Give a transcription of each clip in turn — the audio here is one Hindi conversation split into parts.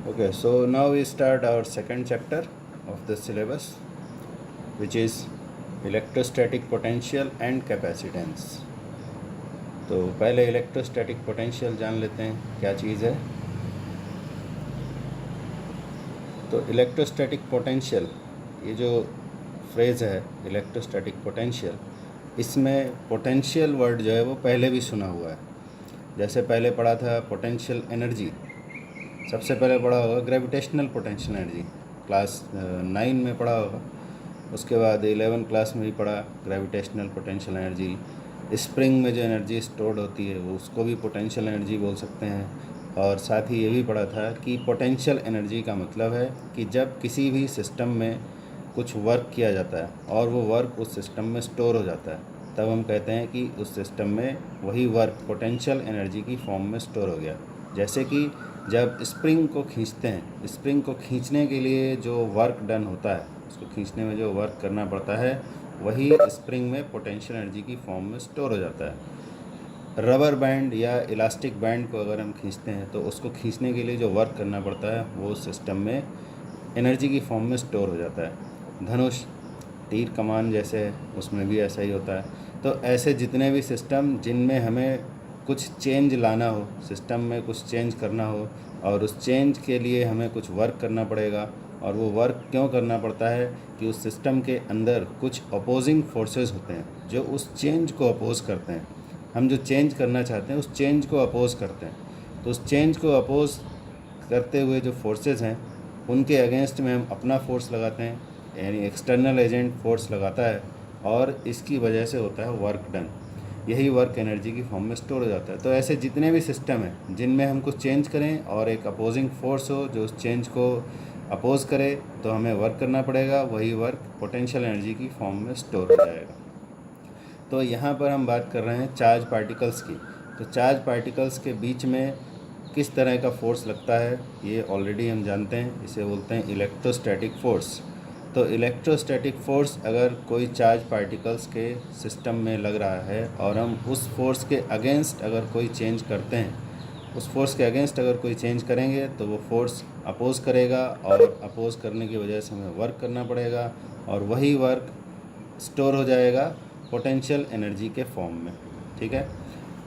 Okay, so now we start our second chapter of the syllabus, which is electrostatic potential and capacitance. तो पहले इलेक्ट्रोस्टैटिक पोटेंशियल जान लेते हैं क्या चीज़ है। तो इलेक्ट्रोस्टैटिक पोटेंशियल, ये जो फ्रेज़ है इलेक्ट्रोस्टैटिक पोटेंशियल, इसमें पोटेंशियल वर्ड जो है वो पहले भी सुना हुआ है। जैसे पहले पढ़ा था पोटेंशियल एनर्जी, सबसे पहले पढ़ा होगा ग्रेविटेशनल पोटेंशियल एनर्जी, क्लास 9 में पढ़ा होगा। उसके बाद 11 क्लास में भी पढ़ा ग्रेविटेशनल पोटेंशियल एनर्जी। स्प्रिंग में जो एनर्जी स्टोर्ड होती है वो उसको भी पोटेंशियल एनर्जी बोल सकते हैं। और साथ ही ये भी पढ़ा था कि पोटेंशियल एनर्जी का मतलब है कि जब किसी भी सिस्टम में कुछ वर्क किया जाता है और वो वर्क उस सिस्टम में स्टोर हो जाता है, तब हम कहते हैं कि उस सिस्टम में वही वर्क पोटेंशियल एनर्जी की फॉर्म में स्टोर हो गया। जैसे कि जब स्प्रिंग को खींचते हैं, स्प्रिंग को खींचने के लिए जो वर्क डन होता है, उसको खींचने में जो वर्क करना पड़ता है, वही स्प्रिंग में पोटेंशियल एनर्जी की फॉर्म में स्टोर हो जाता है। रबर बैंड या इलास्टिक बैंड को अगर हम खींचते हैं तो उसको खींचने के लिए जो वर्क करना पड़ता है वो सिस्टम में एनर्जी की फॉर्म में स्टोर हो जाता है। धनुष, तीर कमान जैसे, उसमें भी ऐसा ही होता है। तो ऐसे जितने भी सिस्टम जिनमें हमें कुछ चेंज लाना हो, सिस्टम में कुछ चेंज करना हो और उस चेंज के लिए हमें कुछ वर्क करना पड़ेगा, और वो वर्क क्यों करना पड़ता है कि उस सिस्टम के अंदर कुछ अपोजिंग फोर्सेस होते हैं जो उस चेंज को अपोज करते हैं। हम जो चेंज करना चाहते हैं उस चेंज को अपोज करते हैं। तो उस चेंज को अपोज करते हुए जो फोर्सेस हैं उनके अगेंस्ट में हम अपना फोर्स लगाते हैं, यानी एक्सटर्नल एजेंट फोर्स लगाता है, और इसकी वजह से होता है वर्क डन। यही वर्क एनर्जी की फॉर्म में स्टोर हो जाता है। तो ऐसे जितने भी सिस्टम हैं जिनमें हम कुछ चेंज करें और एक अपोजिंग फोर्स हो जो उस चेंज को अपोज करे, तो हमें वर्क करना पड़ेगा, वही वर्क पोटेंशियल एनर्जी की फॉर्म में स्टोर हो जाएगा। तो यहाँ पर हम बात कर रहे हैं चार्ज पार्टिकल्स की। तो चार्ज पार्टिकल्स के बीच में किस तरह का फोर्स लगता है ये ऑलरेडी हम जानते हैं, इसे बोलते हैं इलेक्ट्रोस्टैटिक फोर्स। तो इलेक्ट्रोस्टैटिक फोर्स अगर कोई चार्ज पार्टिकल्स के सिस्टम में लग रहा है और हम उस फोर्स के अगेंस्ट अगर कोई चेंज करते हैं, उस फोर्स के अगेंस्ट अगर कोई चेंज करेंगे तो वो फोर्स अपोज करेगा, और अपोज करने की वजह से हमें वर्क करना पड़ेगा, और वही वर्क स्टोर हो जाएगा पोटेंशियल एनर्जी के फॉर्म में। ठीक है,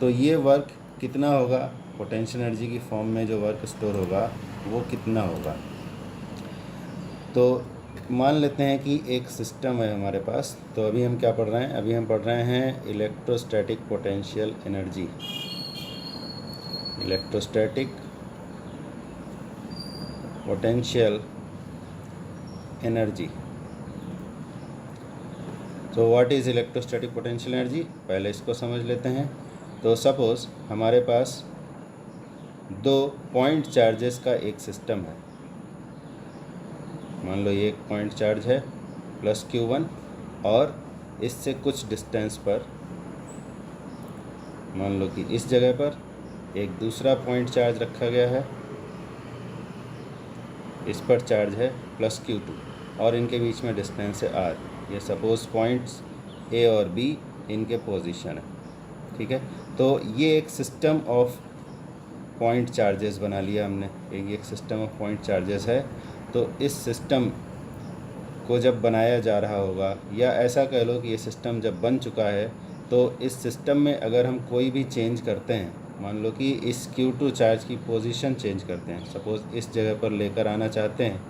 तो ये वर्क कितना होगा, पोटेंशियल एनर्जी की फॉर्म में जो वर्क स्टोर होगा वो कितना होगा। तो मान लेते हैं कि एक सिस्टम है हमारे पास। तो अभी हम क्या पढ़ रहे हैं, अभी हम पढ़ रहे हैं electrostatic potential energy. Electrostatic potential energy. तो what is electrostatic potential energy, पहले इसको समझ लेते हैं। तो सपोज़ हमारे पास दो पॉइंट चार्जेस का एक सिस्टम है। मान लो ये एक पॉइंट चार्ज है प्लस Q1, और इससे कुछ डिस्टेंस पर, मान लो कि इस जगह पर एक दूसरा पॉइंट चार्ज रखा गया है, इस पर चार्ज है प्लस Q2, और इनके बीच में डिस्टेंस है R। ये सपोज़ पॉइंट्स A और B इनके पोजीशन है। ठीक है, तो ये एक सिस्टम ऑफ पॉइंट चार्जेस बना लिया हमने, एक सिस्टम ऑफ पॉइंट चार्जेस है। तो इस सिस्टम को जब बनाया जा रहा होगा, या ऐसा कह लो कि ये सिस्टम जब बन चुका है, तो इस सिस्टम में अगर हम कोई भी चेंज करते हैं, मान लो कि इस Q2 चार्ज की पोजीशन चेंज करते हैं, सपोज़ इस जगह पर लेकर आना चाहते हैं,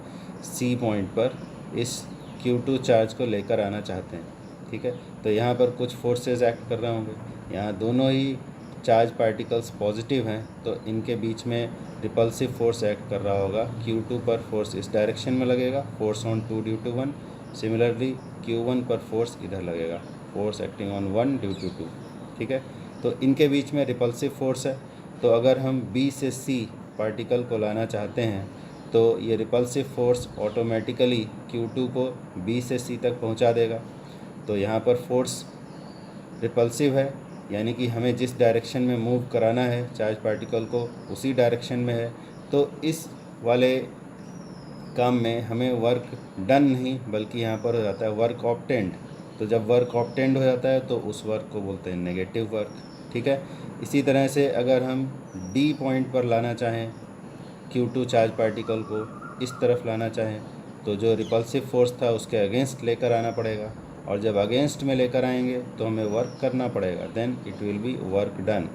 C पॉइंट पर इस Q2 चार्ज को लेकर आना चाहते हैं। ठीक है, तो यहाँ पर कुछ फोर्सेस एक्ट कर रहे होंगे। यहाँ दोनों ही चार्ज पार्टिकल्स पॉजिटिव हैं, तो इनके बीच में रिपल्सिव फोर्स एक्ट कर रहा होगा। Q2 पर फोर्स इस डायरेक्शन में लगेगा, force on 2 due to 1। Similarly Q1 पर फोर्स इधर लगेगा, force acting on 1 due to 2। ठीक है, तो इनके बीच में रिपल्सिव फोर्स है। तो अगर हम B से C पार्टिकल को लाना चाहते हैं, तो ये रिपल्सिव फोर्स ऑटोमेटिकली Q2 को B से C तक पहुंचा देगा। तो यहाँ पर फोर्स रिपल्सिव है, यानी कि हमें जिस डायरेक्शन में मूव कराना है चार्ज पार्टिकल को उसी डायरेक्शन में है। तो इस वाले काम में हमें वर्क डन नहीं, बल्कि यहाँ पर हो जाता है वर्क ऑब्टेंड। तो जब वर्क ऑब्टेंड हो जाता है तो उस वर्क को बोलते हैं नेगेटिव वर्क। ठीक है। इसी तरह से अगर हम डी पॉइंट पर लाना चाहें Q2 चार्ज पार्टिकल को, इस तरफ लाना चाहें, तो जो रिपल्सिव फोर्स था उसके अगेंस्ट लेकर आना पड़ेगा, और जब अगेंस्ट में लेकर आएंगे तो हमें वर्क करना पड़ेगा, then it will be work done.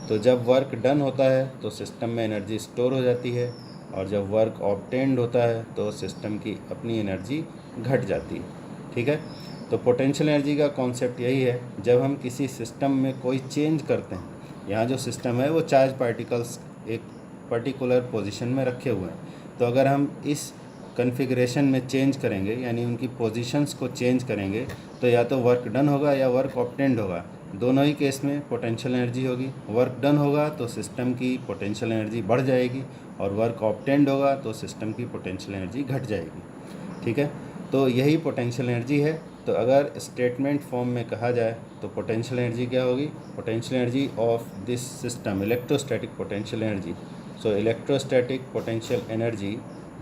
तो जब वर्क डन होता है तो सिस्टम में एनर्जी स्टोर हो जाती है, और जब वर्क ऑब्टेन्ड होता है तो सिस्टम की अपनी एनर्जी घट जाती है, ठीक है। तो पोटेंशियल एनर्जी का कॉन्सेप्ट यही है, जब हम किसी सिस्टम में कोई चेंज करते हैं, यहाँ जो सिस्टम है वो चार्ज पार्टिकल्स एक पर्टिकुलर पोजीशन में रखे हुए हैं, तो अगर हम इस कॉन्फ़िगरेशन में चेंज करेंगे, यानी उनकी पोजीशंस को चेंज करेंगे, तो या तो वर्क डन होगा या वर्क ऑब्टेन्ड होगा। दोनों ही केस में पोटेंशियल एनर्जी होगी। वर्क डन होगा तो सिस्टम की पोटेंशियल एनर्जी बढ़ जाएगी, और वर्क ऑब्टेन्ड होगा तो सिस्टम की पोटेंशियल एनर्जी घट जाएगी, ठीक है। तो यही पोटेंशियल एनर्जी है। तो अगर स्टेटमेंट फॉर्म में कहा जाए तो पोटेंशियल एनर्जी क्या होगी? Potential energy of this system, electrostatic potential energy. So electrostatic potential energy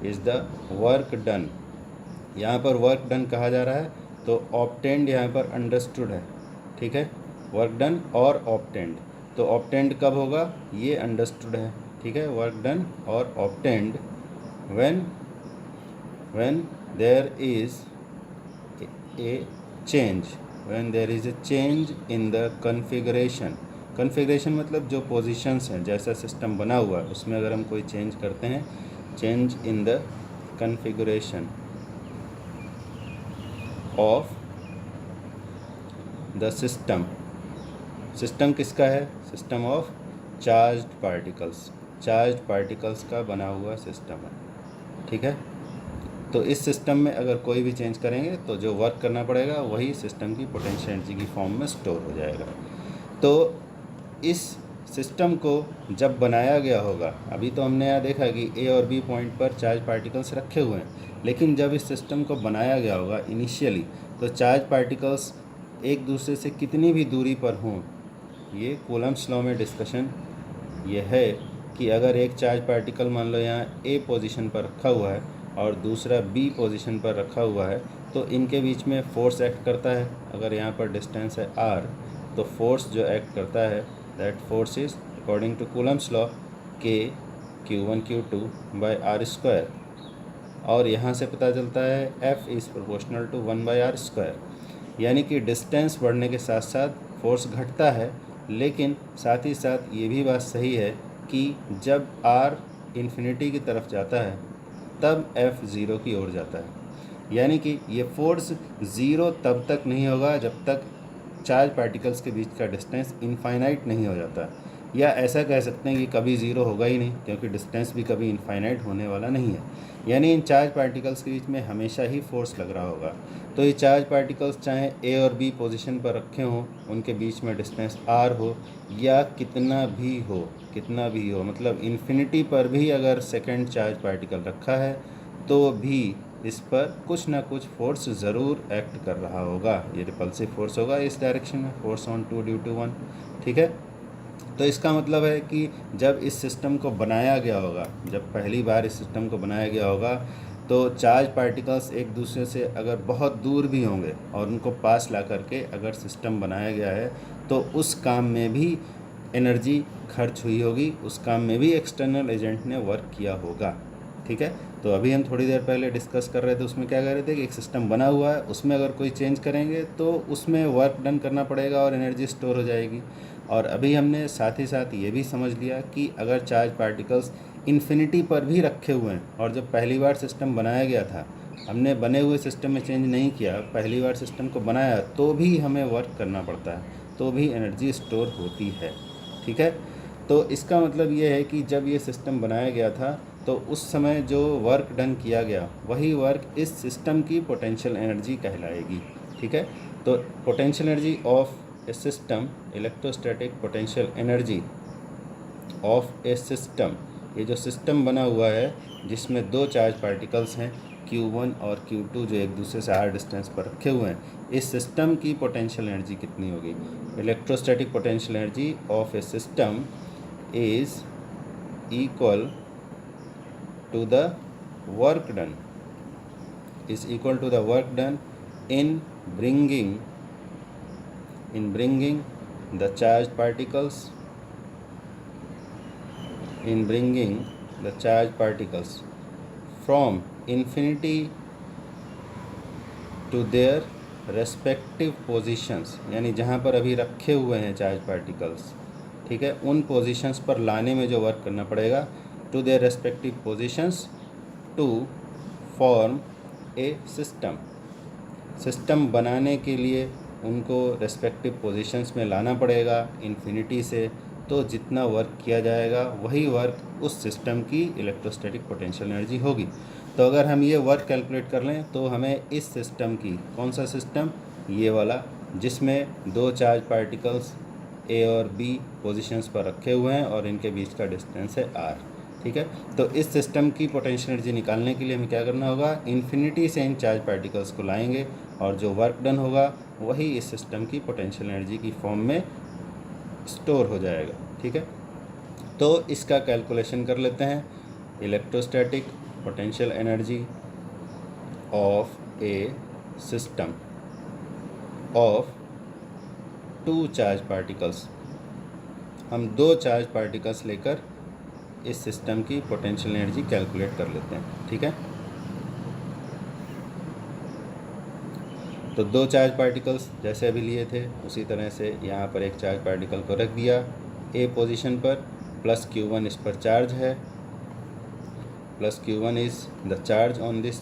is the work done. यहाँ पर वर्क डन कहा जा रहा है, तो ऑब्टेन्ड यहाँ पर अंडरस्टूड है, ठीक है। वर्क डन और ऑब्टेन्ड, तो ऑब्टेन्ड कब होगा ये अंडरस्टूड है, ठीक है। वर्क डन और obtained when there is a change, when there is a change in the configuration। Configuration मतलब जो पोजीशंस हैं, जैसा सिस्टम बना हुआ है उसमें अगर हम कोई चेंज करते हैं, change in the configuration of the system. System किसका है? System of charged particles, charged particles का बना हुआ सिस्टम है, ठीक है। तो इस सिस्टम में अगर कोई भी चेंज करेंगे तो जो वर्क करना पड़ेगा वही सिस्टम की पोटेंशियल एनर्जी की फॉर्म में स्टोर हो जाएगा। तो इस सिस्टम को जब बनाया गया होगा, अभी तो हमने यहाँ देखा कि ए और बी पॉइंट पर चार्ज पार्टिकल्स रखे हुए हैं, लेकिन जब इस सिस्टम को बनाया गया होगा इनिशियली, तो चार्ज पार्टिकल्स एक दूसरे से कितनी भी दूरी पर हों, ये कूलम्ब्स लॉ में डिस्कशन ये है कि अगर एक चार्ज पार्टिकल मान लो यहाँ ए पोजीशन पर रखा हुआ है और दूसरा बी पोजीशन पर रखा हुआ है, तो इनके बीच में फोर्स एक्ट करता है। अगर यहाँ पर डिस्टेंस है r, तो फोर्स जो एक्ट करता है that force is according to Coulomb's law K Q1 Q2 by r square, और यहाँ से पता चलता है F is proportional to 1 by r square. यानी कि डिस्टेंस बढ़ने के साथ साथ फोर्स घटता है, लेकिन साथ ही साथ ये भी बात सही है कि जब r इन्फिनिटी की तरफ जाता है तब F ज़ीरो की ओर जाता है। यानी कि ये फोर्स ज़ीरो तब तक नहीं होगा जब तक चार्ज पार्टिकल्स के बीच का डिस्टेंस इनफाइनाइट नहीं हो जाता, या ऐसा कह सकते हैं कि कभी ज़ीरो होगा ही नहीं, क्योंकि डिस्टेंस भी कभी इनफाइनाइट होने वाला नहीं है। यानी इन चार्ज पार्टिकल्स के बीच में हमेशा ही फोर्स लग रहा होगा। तो ये चार्ज पार्टिकल्स चाहे ए और बी पोजीशन पर रखे हों, उनके बीच में डिस्टेंस r हो या कितना भी हो, मतलब इन्फिनिटी पर भी अगर सेकंड चार्ज पार्टिकल रखा है तो भी इस पर कुछ ना कुछ फोर्स ज़रूर एक्ट कर रहा होगा। ये रिपल्सिव फोर्स होगा इस डायरेक्शन में, फोर्स ऑन 2 ड्यू टू 1, ठीक है। तो इसका मतलब है कि जब इस सिस्टम को बनाया गया होगा, जब पहली बार इस सिस्टम को बनाया गया होगा, तो चार्ज पार्टिकल्स एक दूसरे से अगर बहुत दूर भी होंगे और उनको पास ला करके अगर सिस्टम बनाया गया है, तो उस काम में भी एनर्जी खर्च हुई होगी, उस काम में भी एक्सटर्नल एजेंट ने वर्क किया होगा, ठीक है। तो अभी हम थोड़ी देर पहले डिस्कस कर रहे थे, उसमें क्या कह रहे थे कि एक सिस्टम बना हुआ है, उसमें अगर कोई चेंज करेंगे तो उसमें वर्क डन करना पड़ेगा और एनर्जी स्टोर हो जाएगी। और अभी हमने साथ ही साथ ये भी समझ लिया कि अगर चार्ज पार्टिकल्स इन्फिनिटी पर भी रखे हुए हैं और जब पहली बार सिस्टम बनाया गया था, हमने बने हुए सिस्टम में चेंज नहीं किया, पहली बार सिस्टम को बनाया, तो भी हमें वर्क करना पड़ता है, तो भी एनर्जी स्टोर होती है, ठीक है। तो इसका मतलब ये है कि जब ये सिस्टम बनाया गया था तो उस समय जो वर्क डन किया गया वही वर्क इस सिस्टम की पोटेंशियल एनर्जी कहलाएगी, ठीक है। तो potential energy of a system, electrostatic potential energy of a system, ये जो सिस्टम बना हुआ है जिसमें दो चार्ज पार्टिकल्स हैं Q1 और Q2 जो एक दूसरे से r डिस्टेंस पर रखे हुए हैं, इस सिस्टम की पोटेंशियल एनर्जी कितनी होगी? Electrostatic potential energy of a system is equal to the work done, is equal to the work done in bringing the charged particles from infinity to their respective positions, यानी जहाँ पर अभी रखे हुए हैं चार्ज पार्टिकल्स, ठीक है, उन पोजीशंस पर लाने में जो वर्क करना पड़ेगा, to their respective positions to form a system बनाने के लिए उनको रेस्पेक्टिव पोजीशंस में लाना पड़ेगा इन्फिनिटी से। तो जितना वर्क किया जाएगा वही वर्क उस सिस्टम की इलेक्ट्रोस्टैटिक पोटेंशियल एनर्जी होगी। तो अगर हम ये वर्क कैलकुलेट कर लें तो हमें इस सिस्टम की, कौन सा सिस्टम, ये वाला जिसमें दो चार्ज पार्टिकल्स ए और बी पोजीशंस पर रखे हुए हैं और इनके बीच का डिस्टेंस है r, ठीक है। तो इस सिस्टम की पोटेंशियल एनर्जी निकालने के लिए हमें क्या करना होगा, इन्फिनिटी से इन चार्ज पार्टिकल्स को लाएंगे और जो वर्क डन होगा वही इस सिस्टम की पोटेंशियल एनर्जी की फॉर्म में स्टोर हो जाएगा, ठीक है। तो इसका कैलकुलेशन कर लेते हैं। Electrostatic potential energy of a system of two charge particles, हम दो चार्ज पार्टिकल्स लेकर इस सिस्टम की पोटेंशियल एनर्जी कैलकुलेट कर लेते हैं, ठीक है। तो दो चार्ज पार्टिकल्स जैसे अभी लिए थे उसी तरह से यहाँ पर एक चार्ज पार्टिकल को रख दिया ए पोजीशन पर, प्लस Q1 इस पर चार्ज है, plus Q1 is the charge on this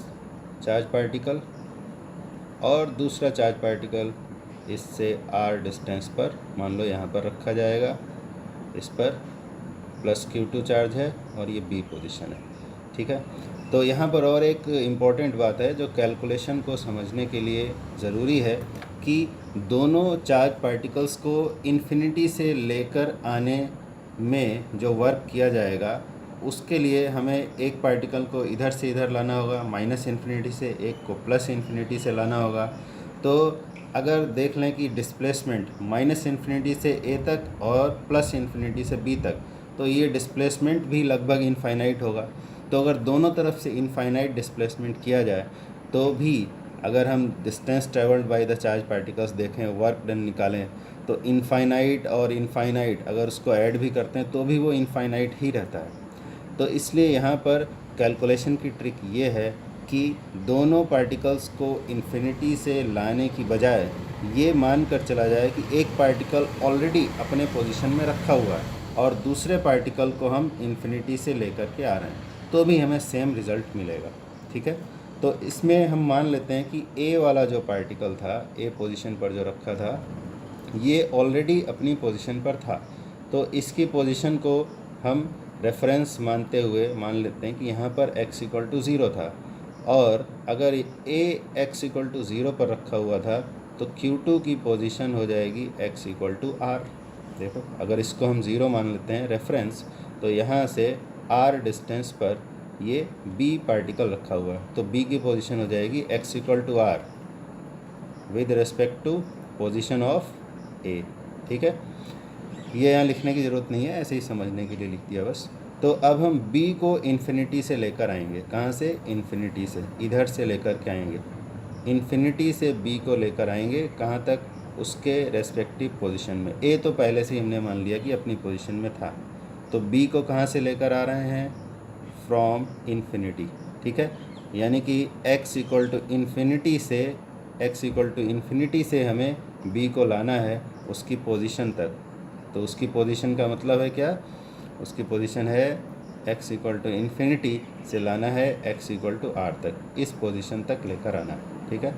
charge particle, और दूसरा चार्ज पार्टिकल इससे r डिस्टेंस पर मान लो यहाँ पर रखा जाएगा, इस पर प्लस Q2 चार्ज है और ये B पोजीशन है, ठीक है। तो यहाँ पर और एक इम्पॉर्टेंट बात है जो कैलकुलेशन को समझने के लिए ज़रूरी है कि दोनों चार्ज पार्टिकल्स को इन्फिनिटी से लेकर आने में जो वर्क किया जाएगा उसके लिए हमें एक पार्टिकल को इधर से इधर लाना होगा माइनस इन्फिनिटी से, एक को प्लस इन्फिनिटी से लाना होगा। तो अगर देख लें कि डिस्प्लेसमेंट माइनस इन्फिनिटी से ए तक और प्लस इन्फिनिटी से बी तक, तो ये डिस्प्लेसमेंट भी लगभग इनफाइनाइट होगा। तो अगर दोनों तरफ से इनफाइनाइट डिस्प्लेसमेंट किया जाए तो भी अगर हम distance travelled by the charge particles देखें, वर्क डन निकालें, तो इनफाइनाइट और इनफाइनाइट अगर उसको ऐड भी करते हैं तो भी वो इनफाइनाइट ही रहता है। तो इसलिए यहाँ पर कैलकुलेशन की ट्रिक ये है कि दोनों पार्टिकल्स को इन्फिनिटी से लाने की बजाय ये मान कर चला जाए कि एक पार्टिकल ऑलरेडी अपने पोजीशन में रखा हुआ है और दूसरे पार्टिकल को हम इन्फिनिटी से लेकर के आ रहे हैं, तो भी हमें सेम रिज़ल्ट मिलेगा, ठीक है। तो इसमें हम मान लेते हैं कि ए वाला जो पार्टिकल था, ए पोजीशन पर जो रखा था, ये ऑलरेडी अपनी पोजीशन पर था। तो इसकी पोजीशन को हम रेफरेंस मानते हुए मान लेते हैं कि यहाँ पर x = 0 था, और अगर ए x = 0 पर रखा हुआ था तो Q2 की पोजीशन हो जाएगी x = r। देखो अगर इसको हम 0 मान लेते हैं रेफरेंस, तो यहाँ से r डिस्टेंस पर ये b पार्टिकल रखा हुआ है, तो b की पोजीशन हो जाएगी x = r with respect to position of a, ठीक है। ये यहाँ लिखने की ज़रूरत नहीं है, ऐसे ही समझने के लिए लिख दिया बस। तो अब हम b को इन्फिनिटी से लेकर आएंगे, कहाँ से, इन्फिनिटी से, इधर से लेकर के आएंगे, इन्फिनिटी से b को लेकर आएंगे कहाँ तक, उसके रेस्पेक्टिव पोजीशन में। a तो पहले से ही हमने मान लिया कि अपनी पोजीशन में था, तो b को कहाँ से लेकर आ रहे हैं, फ्रॉम इन्फिनिटी, ठीक है। यानी कि x = इन्फिनिटी से, x = इन्फिनिटी से हमें b को लाना है उसकी पोजीशन तक। तो उसकी पोजीशन का मतलब है क्या, उसकी पोजीशन है x = इन्फिनिटी से लाना है x = r तक, इस पोजीशन तक लेकर आना है, ठीक है।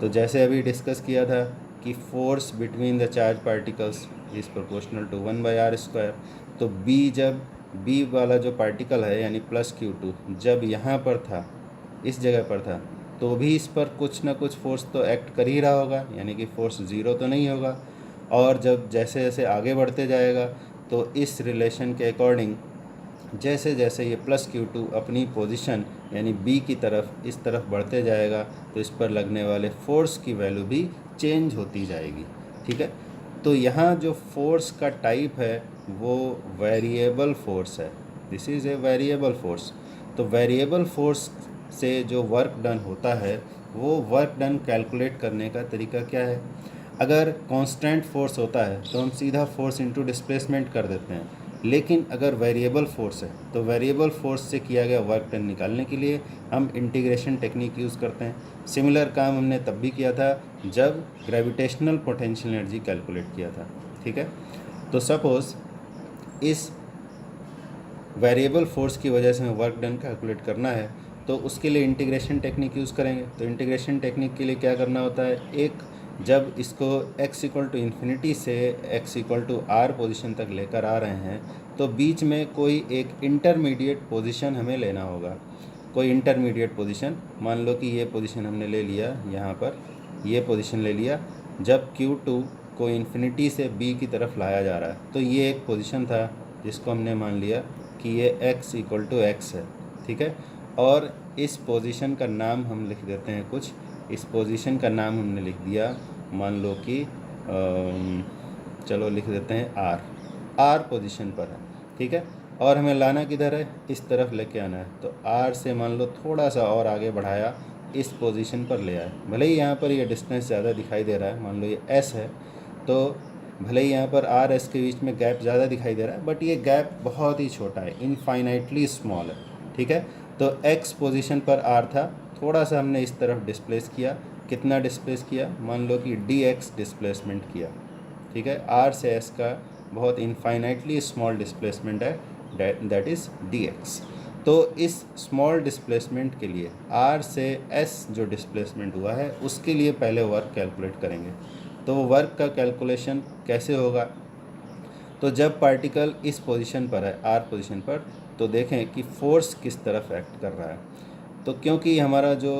तो जैसे अभी डिस्कस किया था कि force between the charge particles is proportional to 1/r²। तो b, जब b वाला जो पार्टिकल है यानी प्लस Q2 जब यहाँ पर था, इस जगह पर था, तो भी इस पर कुछ ना कुछ फोर्स तो एक्ट कर ही रहा होगा, यानी कि फोर्स 0 तो नहीं होगा। और जब जैसे जैसे आगे बढ़ते जाएगा तो इस रिलेशन के अकॉर्डिंग जैसे जैसे ये प्लस Q2 अपनी पोजीशन यानी b की तरफ इस तरफ बढ़ते जाएगा तो इस पर लगने वाले फोर्स की वैल्यू भी चेंज होती जाएगी, ठीक है। तो यहाँ जो फोर्स का टाइप है वो वेरिएबल फोर्स है, this is a variable force. तो वेरिएबल फोर्स से जो वर्क डन होता है वो वर्क डन कैलकुलेट करने का तरीका क्या है। अगर कांस्टेंट फोर्स होता है तो हम सीधा फोर्स इनटू डिस्प्लेसमेंट कर देते हैं, लेकिन अगर वेरिएबल फोर्स है तो वेरिएबल फोर्स से किया गया वर्क डन निकालने के लिए हम इंटीग्रेशन टेक्निक यूज़ करते हैं। सिमिलर काम हमने तब भी किया था जब ग्रेविटेशनल पोटेंशियल एनर्जी कैलकुलेट किया था। ठीक है, तो सपोज़ इस वेरिएबल फोर्स की वजह से हमें वर्क डन कैलकुलेट करना है तो उसके लिए इंटीग्रेशन टेक्निक यूज़ करेंगे। तो इंटीग्रेशन टेक्निक के लिए क्या करना होता है, एक जब इसको x इक्वल टू इन्फिनिटी से x equal to r position तक लेकर आ रहे हैं तो बीच में कोई एक इंटरमीडिएट पोजीशन हमें लेना होगा। कोई इंटरमीडिएट पोजीशन, मान लो कि ये पोजीशन हमने ले लिया, यहाँ पर ये पोजीशन ले लिया जब Q2 को इन्फिनिटी से b की तरफ लाया जा रहा है। तो ये एक पोजीशन था जिसको हमने मान लिया कि ये x इक्वल टू x है। ठीक है, और इस पोजीशन का नाम हम लिख देते हैं कुछ। इस पोजीशन का नाम हमने लिख दिया, मान लो कि चलो लिख देते हैं r पोजीशन पर है। ठीक है, और हमें लाना किधर है, इस तरफ लेके आना है। तो r से मान लो थोड़ा सा और आगे बढ़ाया, इस पोजीशन पर ले आए। भले ही यहाँ पर ये डिस्टेंस ज़्यादा दिखाई दे रहा है, मान लो ये s है, तो भले ही यहाँ पर r s के बीच में गैप ज़्यादा दिखाई दे रहा है, बट ये गैप बहुत ही छोटा है, इनफाइनाइटली स्मॉल है। ठीक है, तो x पोजीशन पर r था, थोड़ा सा हमने इस तरफ डिस्प्लेस किया। कितना डिस्प्लेस किया, मान लो कि dx डिस्प्लेसमेंट किया। ठीक है, r से s का बहुत इनफाइनाइटली स्मॉल डिस्प्लेसमेंट है, दैट इज़ dx। तो इस स्मॉल डिस्प्लेसमेंट के लिए r से s जो डिस्प्लेसमेंट हुआ है उसके लिए पहले वर्क कैलकुलेट करेंगे। तो वो वर्क का कैलकुलेशन कैसे होगा, तो जब पार्टिकल इस पोजीशन पर है, r पोजीशन पर, तो देखें कि फोर्स किस तरफ एक्ट कर रहा है। तो क्योंकि हमारा जो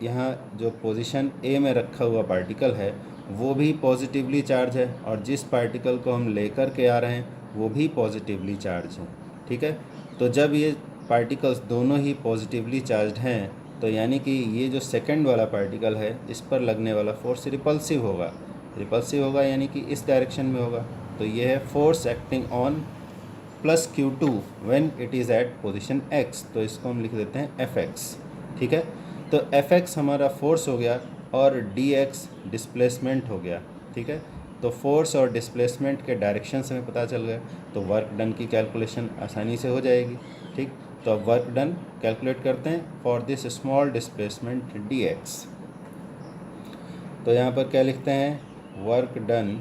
यहाँ जो पोजीशन a में रखा हुआ पार्टिकल है वो भी पॉजिटिवली चार्ज है, और जिस पार्टिकल को हम लेकर के आ रहे हैं वो भी पॉजिटिवली चार्ज है। ठीक है, तो जब ये पार्टिकल्स दोनों ही पॉजिटिवली चार्ज हैं तो यानी कि ये जो सेकंड वाला पार्टिकल है इस पर लगने वाला फोर्स रिपल्सिव होगा। रिपल्सिव होगा यानी कि इस डायरेक्शन में होगा। तो ये है force acting on plus Q2 when it is at position x। तो इसको हम लिख देते हैं Fx। ठीक है, तो Fx हमारा फोर्स हो गया और dx डिस्प्लेसमेंट हो गया। ठीक है, तो फोर्स और डिस्प्लेसमेंट के डायरेक्शन हमें पता चल गए, तो वर्क डन की कैलकुलेशन आसानी से हो जाएगी। ठीक, तो अब वर्क डन कैलकुलेट करते हैं for this small displacement dx। तो यहाँ पर क्या लिखते हैं, work done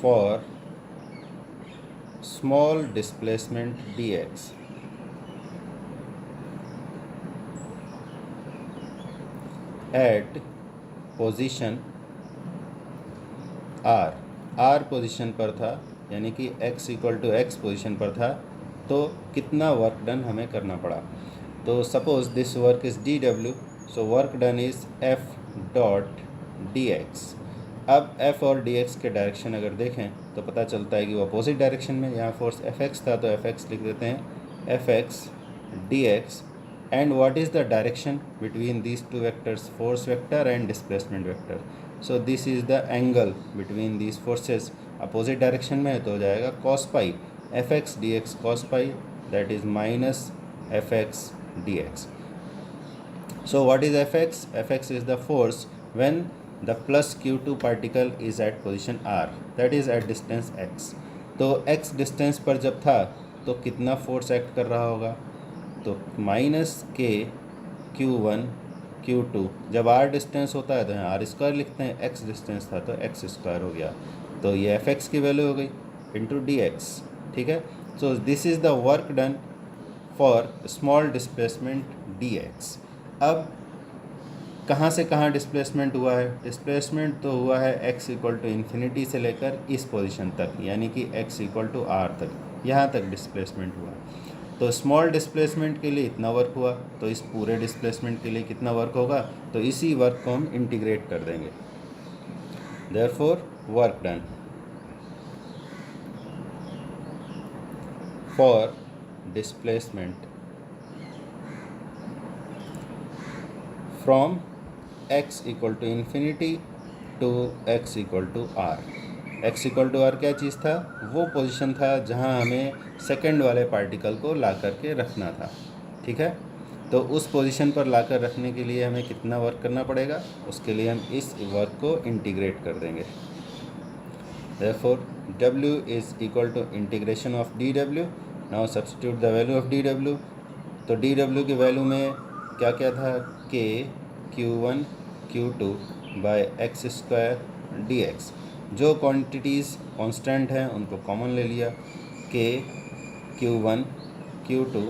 for small displacement dx at position r position पर था, यानी कि x equal to x position पर था, तो कितना वर्क डन हमें करना पड़ा। तो suppose this work is dw, so work done is f dot dx। अब f और dx के डायरेक्शन अगर देखें तो पता चलता है कि वो अपोजिट डायरेक्शन में, यहाँ फोर्स fx था तो fx लिख देते हैं fx dx। And what is the direction between these two vectors, force vector and displacement vector. So this is the angle between these forces. Opposite direction में है तो हो जाएगा cos pi, fx dx cos pi, that is minus fx dx। So what is Fx? Fx is the force when the plus Q2 particle is at position r, that is at distance x। तो x डिस्टेंस पर जब था तो कितना फोर्स एक्ट कर रहा होगा, तो माइनस k Q1 Q2। जब r डिस्टेंस होता है तो यहाँ r स्क्वायर लिखते हैं, x डिस्टेंस था तो x स्क्वायर हो गया, तो ये Fx की वैल्यू हो गई इंटू dx। ठीक है, सो this is the work done for small displacement dx। अब कहाँ से कहाँ डिस्प्लेसमेंट हुआ है, डिस्प्लेसमेंट तो हुआ है x इक्वल टू इन्फिनिटी से लेकर इस पोजीशन तक, यानी कि x इक्वल टू r तक, यहाँ तक डिस्प्लेसमेंट हुआ। तो स्मॉल डिस्प्लेसमेंट के लिए इतना वर्क हुआ, तो इस पूरे डिस्प्लेसमेंट के लिए कितना वर्क होगा, तो इसी वर्क को हम इंटीग्रेट कर देंगे। Therefore work done for displacement from x equal to infinity to x equal to r। x equal to r क्या चीज़ था, वो पोजीशन था जहां हमें सेकंड वाले पार्टिकल को ला करके रखना था। ठीक है, तो उस पोजीशन पर लाकर रखने के लिए हमें कितना वर्क करना पड़ेगा, उसके लिए हम इस वर्क को इंटीग्रेट कर देंगे। Therefore, W is equal to integration of dW. Now substitute the value of dW. तो dW की वैल्यू में क्या क्या था, k q1 q2 by x square dx। जो क्वांटिटीज़ कांस्टेंट हैं उनको कॉमन ले लिया, k q1 q2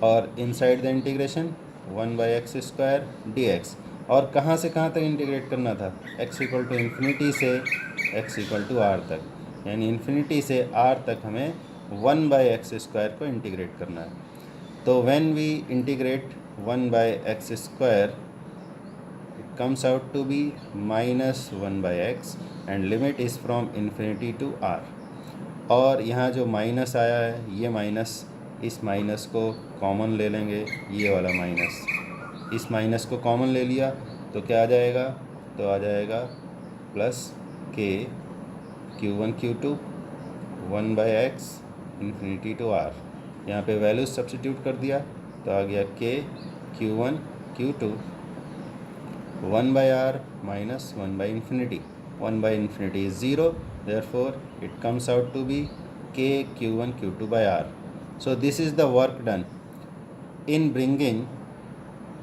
और inside the integration 1 by x square dx। और कहाँ से कहाँ तक इंटीग्रेट करना था, x इक्वल टू इन्फिनिटी से x इक्वल टू आर तक, यानी इन्फिनिटी से r तक हमें 1 बाई एक्स स्क्वायर को इंटीग्रेट करना है। तो when we integrate 1 by x square it comes out to be -1 by x and limit is from infinity to r। और यहाँ जो माइनस आया है, ये माइनस, इस माइनस को कॉमन ले लेंगे, ये वाला माइनस, इस माइनस को कॉमन ले लिया तो क्या आ जाएगा, तो आ जाएगा plus k q1 q2 1 by x infinity to r। यहाँ पे वैल्यूज सब्स्टिट्यूट कर दिया तो आ गया k q1 q2 1 by r minus 1 by infinity. 1 by infinity is 0, therefore it comes out to be k q1 q2 by r. So this is the work done in bringing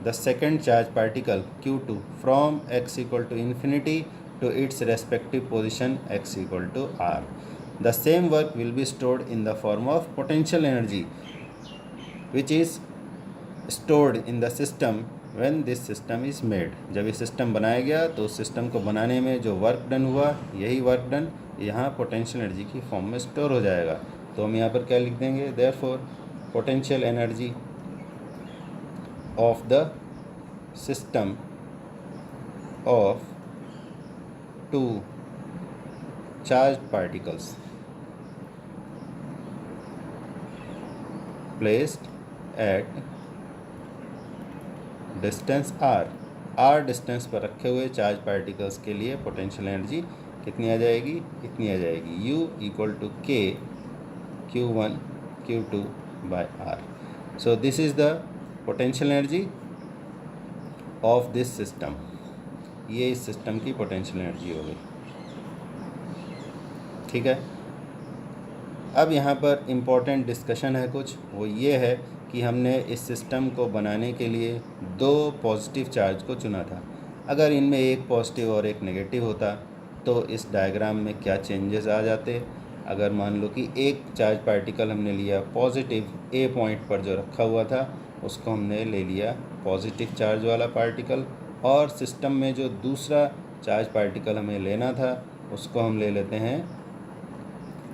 the second charge particle q2 from x equal to infinity to its respective position x equal to r. The same work will be stored in the form of potential energy which is stored in the system when this system is made. जब ये सिस्टम बनाया गया तो उस सिस्टम को बनाने में जो वर्क डन हुआ, यही वर्क डन यहाँ पोटेंशियल एनर्जी की फॉर्म में स्टोर हो जाएगा। तो हम यहाँ पर क्या लिख देंगे, therefore potential energy of the system of two charge particles placed at distance r distance पर रखे हुए चार्ज पार्टिकल्स के लिए पोटेंशियल एनर्जी कितनी आ जाएगी, इतनी आ जाएगी, U equal to k q1 q2 by r। So this is the potential energy of this system. ये इस सिस्टम की पोटेंशियल एनर्जी हो गई, ठीक है। अब यहाँ पर इम्पोर्टेंट डिस्कशन है कुछ, वो ये है कि हमने इस सिस्टम को बनाने के लिए दो पॉजिटिव चार्ज को चुना था। अगर इनमें एक पॉजिटिव और एक नेगेटिव होता तो इस डायग्राम में क्या चेंजेस आ जाते। अगर मान लो कि एक चार्ज पार्टिकल हमने लिया पॉजिटिव, ए पॉइंट पर जो रखा हुआ था उसको हमने ले लिया पॉजिटिव चार्ज वाला पार्टिकल, और सिस्टम में जो दूसरा चार्ज पार्टिकल हमें लेना था उसको हम ले लेते हैं,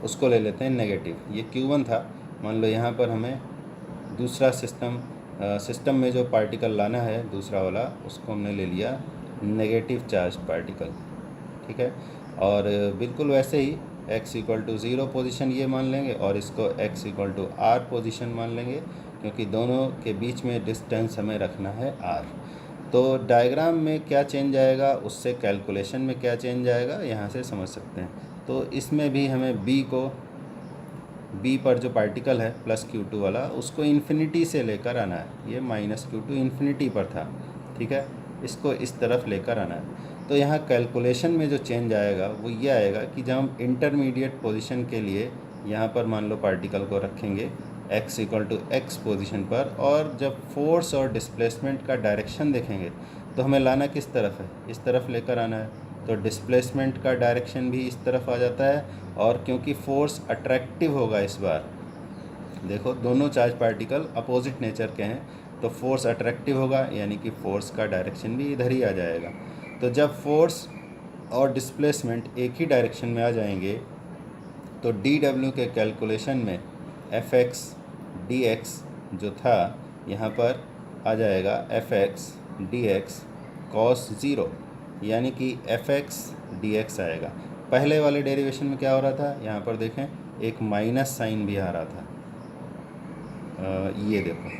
उसको ले लेते हैं नेगेटिव। ये Q1 था, मान लो यहाँ पर हमें दूसरा सिस्टम में जो पार्टिकल लाना है दूसरा वाला, उसको हमने ले लिया नेगेटिव चार्ज पार्टिकल, ठीक है। और बिल्कुल वैसे ही x इक्वल टू 0 पोजिशन ये मान लेंगे और इसको x equal to r position मान लेंगे, क्योंकि दोनों के बीच में डिस्टेंस हमें रखना है r। तो डायग्राम में क्या चेंज आएगा, उससे कैलकुलेशन में क्या चेंज आएगा यहाँ से समझ सकते हैं। तो इसमें भी हमें B पर जो पार्टिकल है प्लस Q2 वाला, उसको इन्फिनिटी से लेकर आना है। ये माइनस Q2 इन्फिनिटी पर था, ठीक है, इसको इस तरफ लेकर आना है। तो यहाँ कैलकुलेशन में जो चेंज आएगा वो ये आएगा कि जब हम इंटरमीडिएट पोजीशन के लिए यहाँ पर मान लो पार्टिकल को रखेंगे x equal to x position पर, और जब फोर्स और डिस्प्लेसमेंट का डायरेक्शन देखेंगे तो हमें लाना किस तरफ है, इस तरफ लेकर आना है। तो डिस्प्लेसमेंट का डायरेक्शन भी इस तरफ आ जाता है, और क्योंकि फोर्स अट्रैक्टिव होगा इस बार, देखो दोनों चार्ज पार्टिकल अपोजिट नेचर के हैं, तो फोर्स अट्रैक्टिव होगा, यानी कि फोर्स का डायरेक्शन भी इधर ही आ जाएगा। तो जब फोर्स और डिस्प्लेसमेंट एक ही डायरेक्शन में आ जाएंगे तो dW के कैलकुलेशन में fx dx जो था यहाँ पर आ जाएगा fx dx cos 0, यानी कि fx dx आएगा। पहले वाले डेरिवेशन में क्या हो रहा था, यहाँ पर देखें एक माइनस साइन भी आ रहा था, ये देखो,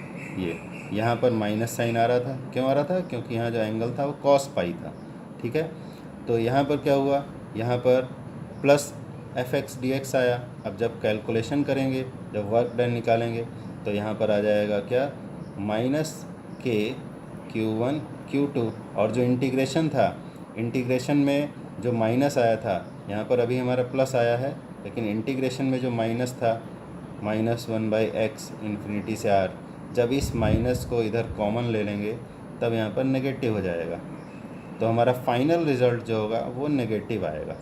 ये यहाँ पर माइनस साइन आ रहा था। क्यों आ रहा था, क्योंकि यहाँ जो एंगल था वो cos पाई था, ठीक है। तो यहाँ पर क्या हुआ, यहाँ पर प्लस fx dx आया। अब जब कैलकुलेशन करेंगे, जब वर्क डन निकालेंगे तो यहाँ पर आ जाएगा क्या, माइनस K Q1 Q2, और जो इंटीग्रेशन था, इंटीग्रेशन में जो माइनस आया था, यहाँ पर अभी हमारा प्लस आया है, लेकिन इंटीग्रेशन में जो माइनस था -1/x इन्फिनिटी से r, जब इस माइनस को इधर कॉमन ले लेंगे तब यहाँ पर नेगेटिव हो जाएगा, तो हमारा फाइनल रिज़ल्ट जो होगा वो नेगेटिव आएगा।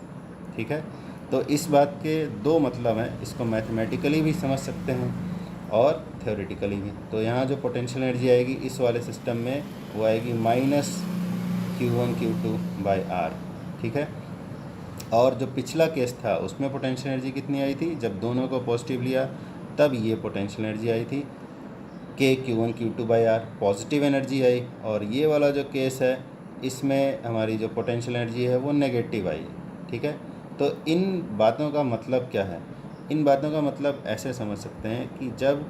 ठीक है, तो इस बात के दो मतलब हैं, इसको मैथमेटिकली भी समझ सकते हैं और थ्योरेटिकली भी। तो यहाँ जो पोटेंशियल एनर्जी आएगी इस वाले सिस्टम में वो आएगी -Q1 Q2/r। ठीक है, और जो पिछला केस था उसमें पोटेंशियल एनर्जी कितनी आई थी, जब दोनों को पॉजिटिव लिया तब ये पोटेंशियल एनर्जी आई थी K Q1 Q2/r, positive energy आई। और ये वाला जो केस है इसमें हमारी जो पोटेंशियल एनर्जी है वो नेगेटिव आई। ठीक है, तो इन बातों का मतलब क्या है, इन बातों का मतलब ऐसे समझ सकते हैं कि जब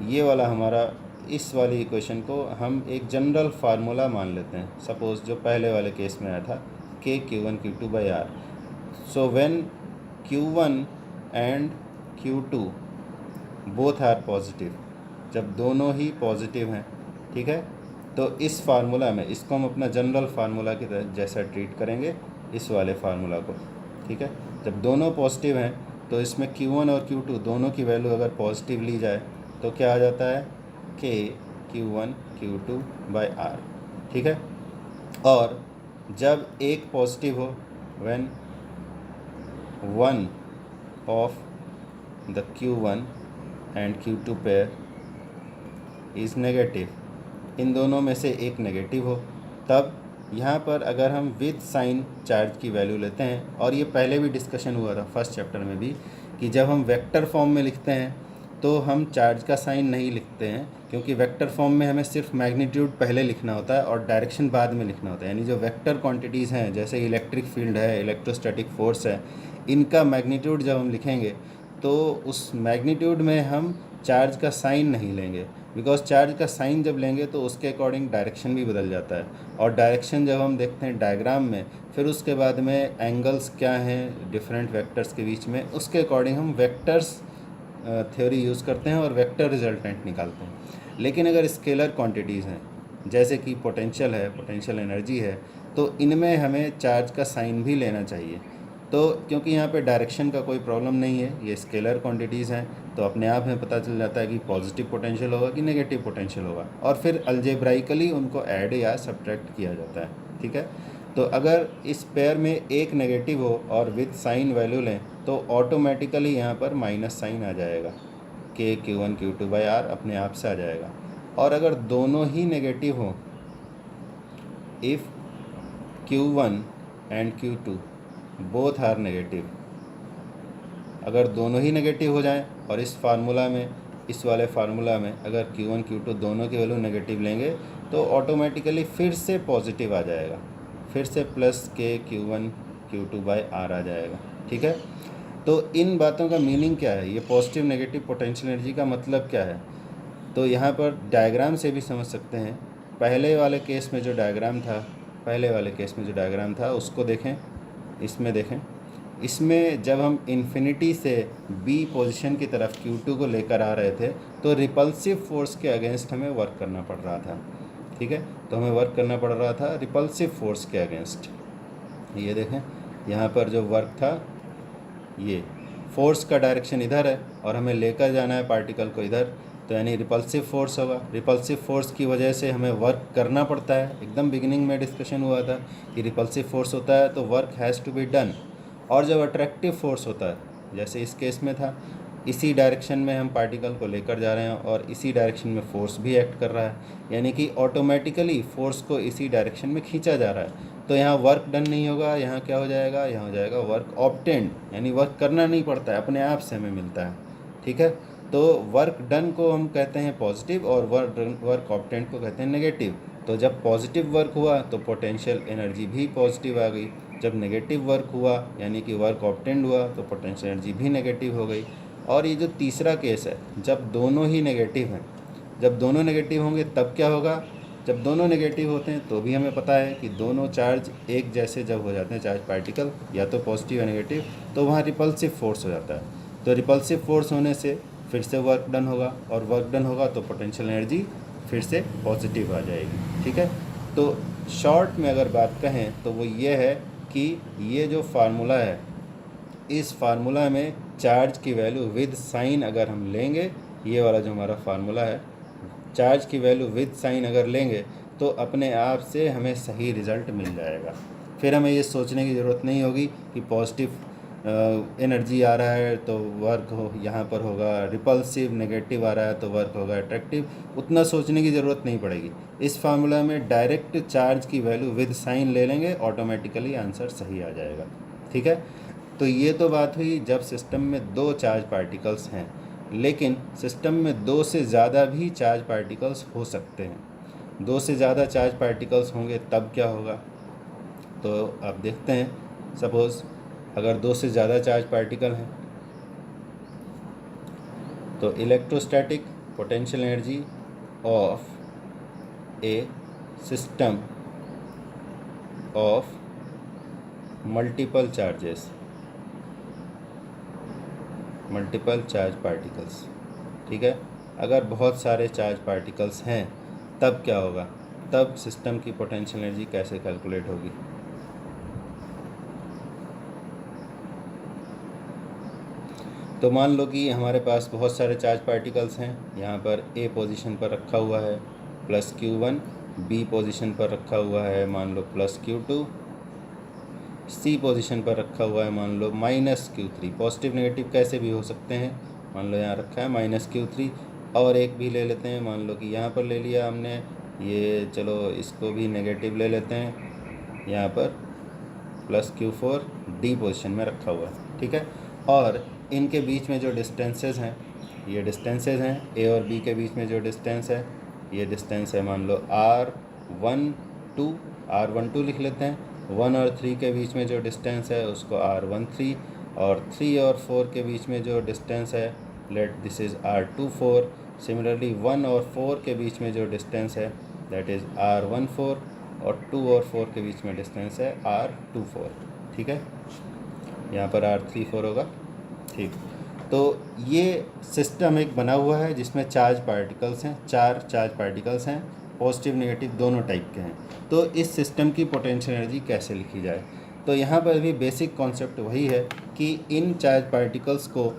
ये वाला हमारा इस वाली इक्वेशन को हम एक जनरल फार्मूला मान लेते हैं, सपोज़ जो पहले वाले केस में आया था K Q1 Q2/r, so when Q1 and Q2 both are positive, जब दोनों ही पॉजिटिव हैं, ठीक है, तो इस फार्मूला में इसको हम अपना जनरल फार्मूला की तरह जैसा ट्रीट करेंगे इस वाले फार्मूला को। ठीक है, जब दोनों पॉजिटिव हैं तो इसमें Q1 और Q2 दोनों की वैल्यू अगर पॉजिटिव ली जाए तो क्या आ जाता है, K Q1 Q2/r। ठीक है, और जब एक पॉजिटिव हो, when one of the Q1 and Q2 pair is negative, इन दोनों में से एक नेगेटिव हो, तब यहाँ पर अगर हम विद साइन चार्ज की वैल्यू लेते हैं, और ये पहले भी डिस्कशन हुआ था फर्स्ट चैप्टर में भी, कि जब हम वेक्टर फॉर्म में लिखते हैं तो हम चार्ज का साइन नहीं लिखते हैं, क्योंकि वेक्टर फॉर्म में हमें सिर्फ मैग्नीट्यूड पहले लिखना होता है और डायरेक्शन बाद में लिखना होता है। यानी जो वेक्टर क्वांटिटीज़ हैं जैसे इलेक्ट्रिक फील्ड है, इलेक्ट्रोस्टैटिक फोर्स है, इनका मैग्नीट्यूड जब हम लिखेंगे तो उस मैग्नीट्यूड में हम चार्ज का साइन नहीं लेंगे, बिकॉज चार्ज का साइन जब लेंगे तो उसके अकॉर्डिंग डायरेक्शन भी बदल जाता है, और डायरेक्शन जब हम देखते हैं डायग्राम में, फिर उसके बाद में एंगल्स क्या हैं डिफरेंट वेक्टर्स के बीच में, उसके अकॉर्डिंग हम वेक्टर्स थ्योरी यूज़ करते हैं और वेक्टर रिजल्टेंट निकालते हैं। लेकिन अगर स्केलर क्वांटिटीज़ हैं जैसे कि पोटेंशियल है, पोटेंशियल एनर्जी है, तो इनमें हमें चार्ज का साइन भी लेना चाहिए। तो क्योंकि यहाँ पे डायरेक्शन का कोई प्रॉब्लम नहीं है, ये स्केलर क्वांटिटीज़ हैं, तो अपने आप में पता चल जाता है कि पॉजिटिव पोटेंशियल होगा कि नेगेटिव पोटेंशियल होगा, और फिर अलजेब्राइकली उनको ऐड या सब्ट्रैक्ट किया जाता है। ठीक है, तो अगर इस पेयर में एक नेगेटिव हो और विद साइन वैल्यू लें तो ऑटोमेटिकली यहाँ पर माइनस साइन आ जाएगा, K Q1 Q2/r अपने आप से आ जाएगा। और अगर दोनों ही नेगेटिव हों, if Q1 and Q2 both are negative, अगर दोनों ही नेगेटिव हो जाएं और इस फार्मूला में, इस वाले फार्मूला में अगर Q1 Q2 दोनों की वैल्यू नेगेटिव लेंगे तो ऑटोमेटिकली फिर से पॉजिटिव आ जाएगा, फिर से प्लस K Q1 Q2/r आ जाएगा। ठीक है, तो इन बातों का मीनिंग क्या है, ये पॉजिटिव नेगेटिव पोटेंशियल एनर्जी का मतलब क्या है, तो यहाँ पर डायग्राम से भी समझ सकते हैं। पहले वाले केस में जो डायग्राम था, पहले वाले केस में जो डायग्राम था उसको देखें, इसमें देखें, इसमें जब हम इन्फिनिटी से बी पोजीशन की तरफ Q2 को लेकर आ रहे थे तो रिपल्सिव फोर्स के अगेंस्ट हमें वर्क करना पड़ रहा था। ठीक है, तो हमें वर्क करना पड़ रहा था रिपल्सिव फोर्स के अगेंस्ट। ये देखें, यहाँ पर जो वर्क था, ये फोर्स का डायरेक्शन इधर है और हमें लेकर जाना है पार्टिकल को इधर, तो यानी रिपल्सिव फोर्स होगा। रिपल्सिव फोर्स की वजह से हमें वर्क करना पड़ता है। एकदम बिगिनिंग में डिस्कशन हुआ था कि रिपल्सिव फोर्स होता है तो work has to be done. और जब अट्रैक्टिव फोर्स होता है, जैसे इस केस में था, इसी डायरेक्शन में हम पार्टिकल को लेकर जा रहे हैं और इसी डायरेक्शन में फोर्स भी एक्ट कर रहा है, यानी कि ऑटोमेटिकली फोर्स को इसी डायरेक्शन में खींचा जा रहा है। तो यहाँ वर्क डन नहीं होगा, यहाँ क्या हो जाएगा, यहाँ हो जाएगा वर्क ऑब्टेन्ड, यानी वर्क करना नहीं पड़ता है, अपने आप से हमें मिलता है। ठीक है, तो वर्क डन को हम कहते हैं पॉजिटिव और वर्क ऑब्टेन्ड को कहते हैं नेगेटिव। तो जब पॉजिटिव वर्क हुआ तो पोटेंशियल एनर्जी भी पॉजिटिव आ गई, जब नेगेटिव वर्क हुआ यानी कि वर्क ऑब्टेन्ड हुआ तो पोटेंशियल एनर्जी भी नेगेटिव हो गई। और ये जो तीसरा केस है, जब दोनों ही नेगेटिव हैं, जब दोनों नेगेटिव होंगे तब क्या होगा, जब दोनों नेगेटिव होते हैं तो भी हमें पता है कि दोनों चार्ज एक जैसे जब हो जाते हैं, चार्ज पार्टिकल या तो पॉजिटिव या नेगेटिव, तो वहाँ रिपल्सिव फोर्स हो जाता है। तो रिपल्सिव फोर्स होने से फिर से वर्क डन होगा, और वर्क डन होगा तो पोटेंशियल एनर्जी फिर से पॉजिटिव आ जाएगी। ठीक है, तो शॉर्ट में अगर बात कहें तो वो ये है कि ये जो फार्मूला है, इस फार्मूला में चार्ज की वैल्यू विद साइन अगर हम लेंगे, ये वाला जो हमारा फार्मूला है, चार्ज की वैल्यू विद साइन अगर लेंगे तो अपने आप से हमें सही रिज़ल्ट मिल जाएगा। फिर हमें ये सोचने की ज़रूरत नहीं होगी कि पॉजिटिव एनर्जी आ रहा है तो वर्क हो यहाँ पर होगा, रिपल्सिव नेगेटिव आ रहा है तो वर्क होगा अट्रैक्टिव, उतना सोचने की ज़रूरत नहीं पड़ेगी। इस फार्मूला में डायरेक्ट चार्ज की वैल्यू विद साइन ले लेंगे, ऑटोमेटिकली आंसर सही आ जाएगा। ठीक है, तो ये तो बात हुई जब सिस्टम में दो चार्ज पार्टिकल्स हैं, लेकिन सिस्टम में दो से ज़्यादा भी चार्ज पार्टिकल्स हो सकते हैं। दो से ज़्यादा चार्ज पार्टिकल्स होंगे तब क्या होगा, तो आप देखते हैं। सपोज़ अगर दो से ज़्यादा चार्ज पार्टिकल हैं तो electrostatic potential energy of a system of multiple charge particles. ठीक है, अगर बहुत सारे चार्ज पार्टिकल्स हैं तब क्या होगा, तब सिस्टम की पोटेंशियल एनर्जी कैसे कैलकुलेट होगी। तो मान लो कि हमारे पास बहुत सारे चार्ज पार्टिकल्स हैं, यहाँ पर ए पोजीशन पर रखा हुआ है +Q1, बी पोजीशन पर रखा हुआ है मान लो +Q2, सी पोजीशन पर रखा हुआ है मान लो -Q3। पॉजिटिव नेगेटिव कैसे भी हो सकते हैं, मान लो यहाँ रखा है -Q3, और एक भी ले लेते हैं, मान लो कि यहाँ पर ले लिया हमने ये, चलो इसको भी नेगेटिव ले लेते हैं, यहाँ पर +Q4 डी पोजीशन में रखा हुआ है। ठीक है, और इनके बीच में जो डिस्टेंसेस हैं, ये डिस्टेंसेस हैं, ए और बी के बीच में जो डिस्टेंस है, ये डिस्टेंस है मान लो R12 लिख लेते हैं। 1 और 3 के बीच में जो डिस्टेंस है उसको R13, और 3 और 4 के बीच में जो डिस्टेंस है, let this is R24। Similarly 1 और 4 के बीच में जो डिस्टेंस है दैट इज़ R14, और 2 और 4 के बीच में डिस्टेंस है R24। ठीक है, यहाँ पर R34 होगा। ठीक, तो ये सिस्टम एक बना हुआ है जिसमें चार्ज पार्टिकल्स हैं, 4 चार्ज पार्टिकल्स हैं, पॉजिटिव नेगेटिव दोनों टाइप के हैं। तो इस सिस्टम की पोटेंशियल एनर्जी कैसे लिखी जाए, तो यहाँ पर भी बेसिक कॉन्सेप्ट वही है कि इन चार्ज पार्टिकल्स को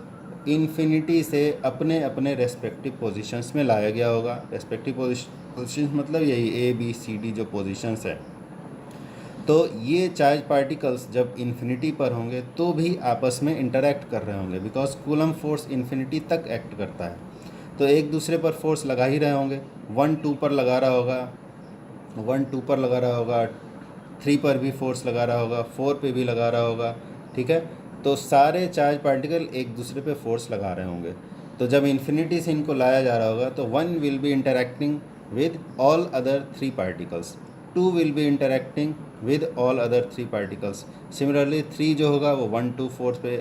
इन्फिनिटी से अपने अपने रेस्पेक्टिव पोजीशंस में लाया गया होगा। रेस्पेक्टिव पोजीशंस मतलब यही ABCD जो पोजीशंस है। तो ये चार्ज पार्टिकल्स जब इन्फिनिटी पर होंगे तो भी आपस में इंटरैक्ट कर रहे होंगे, बिकॉज कूलम फोर्स इन्फिनिटी तक एक्ट करता है। तो एक दूसरे पर फोर्स लगा ही रहे होंगे, 1 2 पर लगा रहा होगा, 1 2 पर लगा रहा होगा, 3 पर भी फोर्स लगा रहा होगा, 4 पे भी लगा रहा होगा। ठीक है, तो सारे चार्ज पार्टिकल एक दूसरे पे फोर्स लगा रहे होंगे। तो जब इन्फिनिटी से इनको लाया जा रहा होगा तो 1 will be interacting with all other 3 particles, 2 will be interacting with all other 3 particles. Similarly 3 जो होगा वो 1 2 4 पे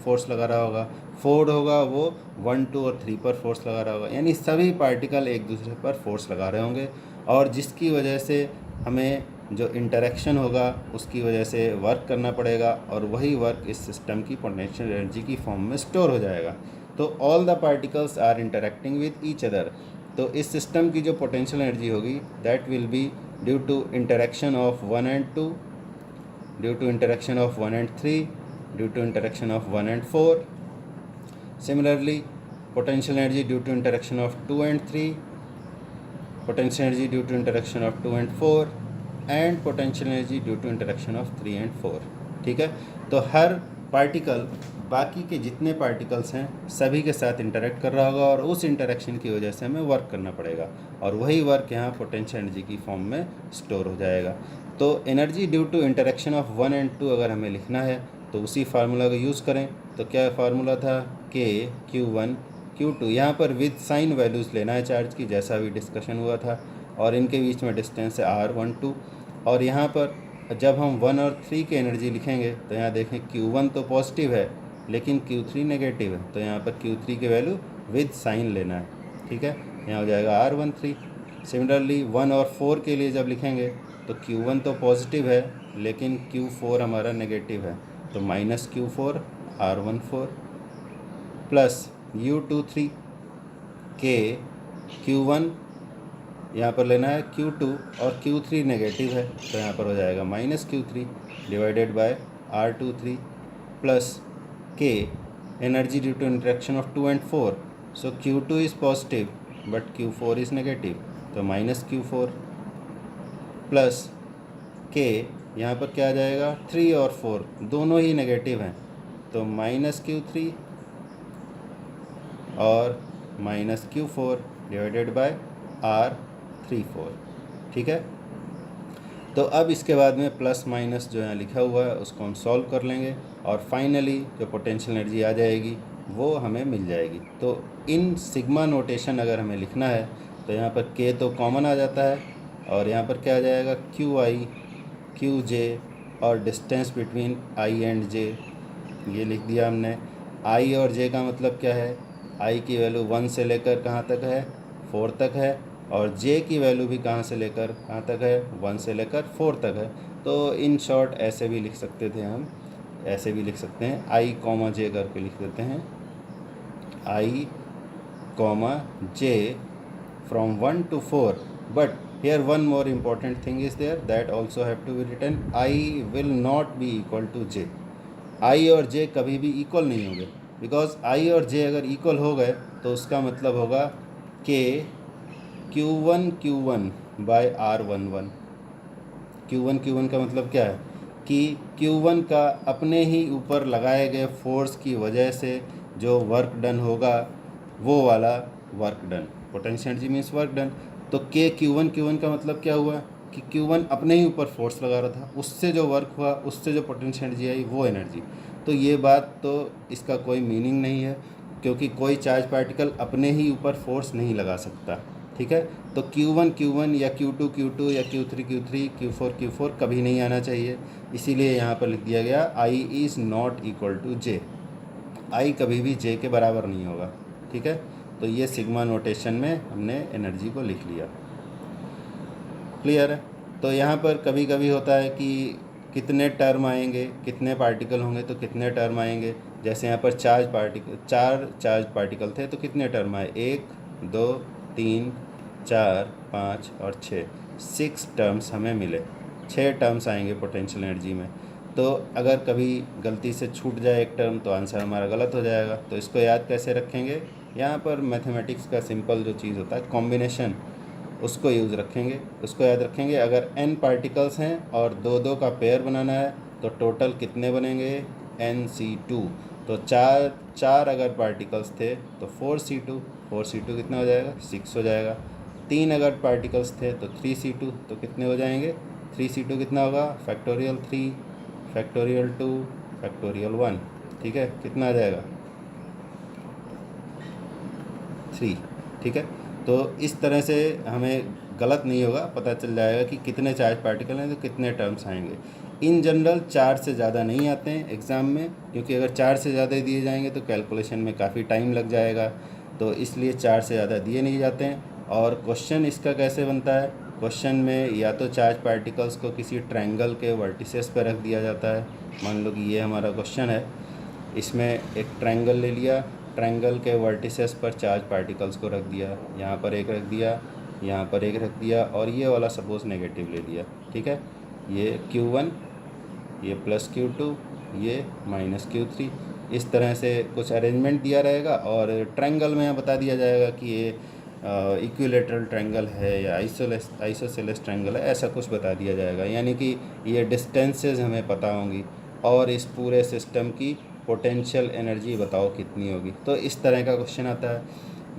फोर्स लगा रहा होगा, 4 होगा वो 1 2 और 3 पर फोर्स लगा रहा होगा, यानी सभी पार्टिकल एक दूसरे पर फोर्स लगा रहे होंगे, और जिसकी वजह से हमें जो इंटरेक्शन होगा उसकी वजह से वर्क करना पड़ेगा, और वही वर्क इस सिस्टम की पोटेंशियल एनर्जी की फॉर्म में स्टोर हो जाएगा। तो all the particles are interacting with each other. तो इस सिस्टम की जो पोटेंशियल एनर्जी होगी that will be due to interaction of 1 and 2, due to interaction of 1 and 3, due to interaction of 1 and 4. Similarly, potential energy due to interaction of 2 and 3, potential energy due to interaction of 2 and 4, and potential energy due to interaction of 3 and 4. ठीक है, तो हर पार्टिकल बाकी के जितने पार्टिकल्स हैं सभी के साथ इंटरेक्ट कर रहा होगा, और उस इंटरेक्शन की वजह से हमें वर्क करना पड़ेगा, और वही वर्क यहाँ पोटेंशियल एनर्जी की फॉर्म में स्टोर हो जाएगा। तो energy due to interaction of 1 and 2 अगर हमें लिखना है तो उसी फार्मूला का यूज़ करें। तो क्या फार्मूला था, K Q1 Q2, यहाँ पर विद साइन वैल्यूज़ लेना है चार्ज की, जैसा अभी डिस्कशन हुआ था, और इनके बीच में डिस्टेंस है R12, और यहाँ पर जब हम 1 और 3 की एनर्जी लिखेंगे तो यहाँ देखें Q1 तो पॉजिटिव है लेकिन Q3 नेगेटिव है, तो यहाँ पर Q3 की वैल्यू विद साइन लेना है। ठीक है, यहाँ हो जाएगा R13। सिमिलरली 1 और 4 के लिए जब लिखेंगे तो Q1 तो पॉजिटिव है लेकिन Q4 हमारा नेगेटिव है, तो -Q4 R14 plus U23 K Q1 यहाँ पर लेना है Q2 और Q3 नेगेटिव है, तो यहाँ पर हो जाएगा -Q3 divided by R23 plus K energy due to interaction of 2 and 4, so Q2 is positive but Q4 is negative, तो -Q4 प्लस K, यहाँ पर क्या आ जाएगा 3 और 4 दोनों ही नेगेटिव हैं, तो -Q3 और -Q4 डिवाइडेड बाय R34, ठीक है। तो अब इसके बाद में प्लस माइनस जो यहाँ लिखा हुआ है उसको हम सॉल्व कर लेंगे और फाइनली जो पोटेंशियल एनर्जी आ जाएगी वो हमें मिल जाएगी। तो इन सिग्मा नोटेशन अगर हमें लिखना है तो यहाँ पर K तो कॉमन आ जाता है और यहाँ पर क्या आ जाएगा QI QJ और distance between I and J, ये लिख दिया हमने। I और J का मतलब क्या है, I की वैल्यू 1 से लेकर कहाँ तक है 4 तक है और J की वैल्यू भी कहाँ से लेकर कहाँ तक है 1 से लेकर 4 तक है। तो इन शॉर्ट ऐसे भी लिख सकते थे हम, ऐसे भी लिख सकते हैं I, J करके लिख देते हैं I, J from 1 to 4, but here one more important thing is there that also have to be written, I will not be equal to J। I और J कभी भी इक्वल नहीं होंगे, बिकॉज I और J अगर इक्वल हो गए तो उसका मतलब होगा कि Q1 बाय R11। Q1 का मतलब क्या है कि Q1 का अपने ही ऊपर लगाए गए फोर्स की वजह से जो वर्क डन होगा वो वाला work done, potential energy means work done. तो Q1 का मतलब क्या हुआ कि Q1 अपने ही ऊपर फोर्स लगा रहा था, उससे जो वर्क हुआ उससे जो पोटेंशियल एनर्जी आई वो एनर्जी। तो ये बात तो इसका कोई मीनिंग नहीं है क्योंकि कोई चार्ज पार्टिकल अपने ही ऊपर फोर्स नहीं लगा सकता, ठीक है। तो Q1 या Q2 या Q3 Q4 कभी नहीं आना चाहिए, इसीलिए यहाँ पर लिख दिया गया I is not equal to J। I कभी भी J के बराबर नहीं होगा, ठीक है। तो ये सिग्मा नोटेशन में हमने एनर्जी को लिख लिया, क्लियर है। तो यहाँ पर कभी कभी होता है कि कितने टर्म आएंगे, कितने पार्टिकल होंगे तो कितने टर्म आएंगे। जैसे यहाँ पर चार चार्ज पार्टिकल थे तो कितने टर्म आए, 1 2 3 4 5 और 6 टर्म्स हमें मिले, 6 टर्म्स आएंगे पोटेंशियल एनर्जी में। तो अगर कभी गलती से छूट जाए एक टर्म तो आंसर हमारा गलत हो जाएगा। तो इसको याद कैसे रखेंगे, यहाँ पर मैथमेटिक्स का सिंपल जो चीज़ होता है कॉम्बिनेशन, उसको यूज़ रखेंगे, उसको याद रखेंगे। अगर n पार्टिकल्स हैं और 2 का पेयर बनाना है तो टोटल कितने बनेंगे NC2। तो चार अगर पार्टिकल्स थे तो 4C2 कितना हो जाएगा 6 हो जाएगा। 3 अगर पार्टिकल्स थे तो 3C2, तो कितने हो जाएंगे 3C2 कितना होगा फैक्टोरियल 3 फैक्टोरियल 2 फैक्टोरियल 1, ठीक है, कितना आ जाएगा 3, ठीक है। तो इस तरह से हमें गलत नहीं होगा, पता चल जाएगा कि कितने चार्ज पार्टिकल हैं तो कितने टर्म्स आएंगे। इन जनरल 4 से ज़्यादा नहीं आते हैं एग्ज़ाम में, क्योंकि अगर 4 से ज़्यादा दिए जाएंगे तो कैलकुलेशन में काफ़ी टाइम लग जाएगा, तो इसलिए 4 से ज़्यादा दिए नहीं जाते हैं। और क्वेश्चन इसका कैसे बनता है, क्वेश्चन में या तो चार्ज पार्टिकल्स को किसी ट्रायंगल के वर्टिसेस पर रख दिया जाता है। मान लो कि ये हमारा क्वेश्चन है, इसमें एक ट्रायंगल ले लिया, ट्रायंगल के वर्टिसेस पर चार्ज पार्टिकल्स को रख दिया, यहाँ पर एक रख दिया, यहाँ पर एक रख दिया और ये वाला सपोज नेगेटिव ले लिया, ठीक है। ये Q1, ये प्लस Q2, ये माइनस Q3, इस तरह से कुछ अरेंजमेंट दिया रहेगा। और ट्रायंगल में बता दिया जाएगा कि ये इक्विलेटरल ट्रायंगल है या आइसोसेलेस ट्रायंगल है, ऐसा कुछ बता दिया जाएगा। यानी कि ये डिस्टेंसेस हमें पता होंगी और इस पूरे सिस्टम की पोटेंशियल एनर्जी बताओ कितनी होगी। तो इस तरह का क्वेश्चन आता है।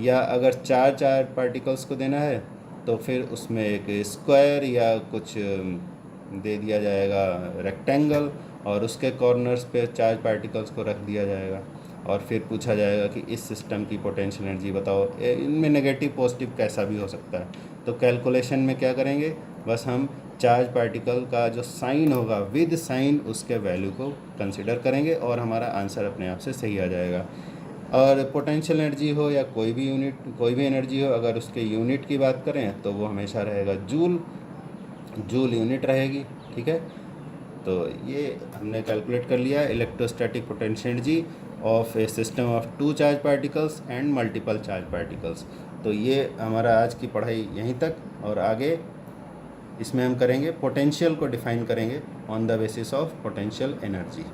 या अगर चार पार्टिकल्स को देना है तो फिर उसमें एक स्क्वायर या कुछ दे दिया जाएगा रेक्टेंगल और उसके कॉर्नर्स पे चार्ज पार्टिकल्स को रख दिया जाएगा और फिर पूछा जाएगा कि इस सिस्टम की पोटेंशियल एनर्जी बताओ। इनमें नेगेटिव पॉजिटिव कैसा भी हो सकता है। तो कैलकुलेशन में क्या करेंगे, बस हम चार्ज पार्टिकल का जो साइन होगा विद साइन उसके वैल्यू को कंसिडर करेंगे और हमारा आंसर अपने आप से सही आ जाएगा। और पोटेंशियल एनर्जी हो या कोई भी एनर्जी हो, अगर उसके यूनिट की बात करें तो वो हमेशा रहेगा जूल यूनिट रहेगी, ठीक है। तो ये हमने कैलकुलेट कर लिया electrostatic potential energy of a system of 2 charge particles and multiple charge particles. तो ये हमारा आज की पढ़ाई यहीं तक, और आगे इसमें हम करेंगे पोटेंशियल को डिफाइन करेंगे on the basis of potential energy.